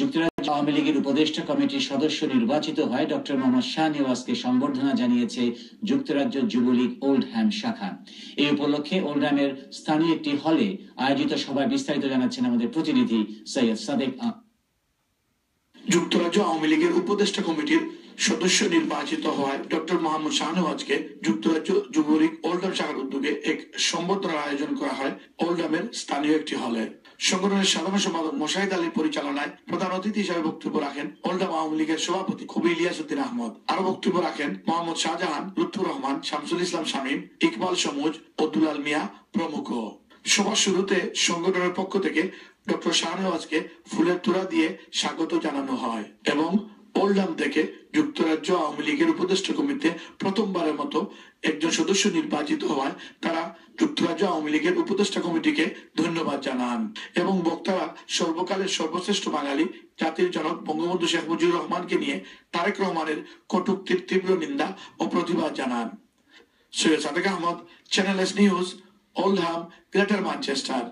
যুক্তরাজ্য আওয়ামী লীগের উপদেষ্টা কমিটির সদস্য নির্বাচিত হয় ডক্টর মোহাম্মদ শাহনেওয়াজকে সম্বর্ধনা জানিয়েছে যুক্তরাজ্য যুবলীগ ওল্ডহ্যাম শাখা। এই উপলক্ষে ওল্ডহ্যামের স্থানীয় একটি হলে আয়োজিত সভায় বিস্তারিত জানাচ্ছেন আমাদের প্রতিনিধি সৈয়দ সাদেক। যুক্তরাজ্য আওয়ামী লীগের উপদেষ্টা কমিটির সদস্য নির্বাচিত হওয়ায় ডক্টর মোহাম্মদ শাহনেওয়াজকে যুক্তরাজ্য যুবলীগ ওল্ডহ্যাম শাখার উদ্যোগে এক সম্বর্ধনার আয়োজন করা হয় ওল্ডহ্যামের স্থানীয় একটি হলে। সংগঠনের সাধারণ সম্পাদক মোশাহিদ আলীর পরিচালনায় প্রধান অতিথি হিসেবে বক্তব্য রাখেন ওল্ডহ্যাম আওয়ামী লীগের সভাপতি কবি ইলিয়াসউদ্দিন আহমদ। আরো বক্তব্য রাখেন মোহাম্মদ শাহজাহান, লুৎফুর রহমান, শামসুল ইসলাম শামীম, ইকবাল সমুজ ও দুলাল মিয়া প্রমুখ। সভার শুরুতে সংগঠনের পক্ষ থেকে ডক্টর শাহনেওয়াজকে ফুলের তোড়া দিয়ে স্বাগত জানানো হয় এবং ওল্ডহ্যাম থেকে যুক্তরাজ্য আওয়ামী লীগের উপদেষ্টা কমিটিতে প্রথমবারের মতো একজন সদস্য নির্বাচিত হওয়ায় তারা যুক্তরাজ্য আওয়ামী লীগের উপদেষ্টা কমিটিকে ধন্যবাদ জানান এবং বক্তারা সর্বকালের সর্বশ্রেষ্ঠ বাঙালি জাতির জনক বঙ্গবন্ধু শেখ মুজিবুর রহমানকে নিয়ে তারেক রহমানের কটূক্তির তীব্র নিন্দা ও প্রতিবাদ জানান। Syed Sadek Ahmed, channel S news, Oldham, Greater Manchester.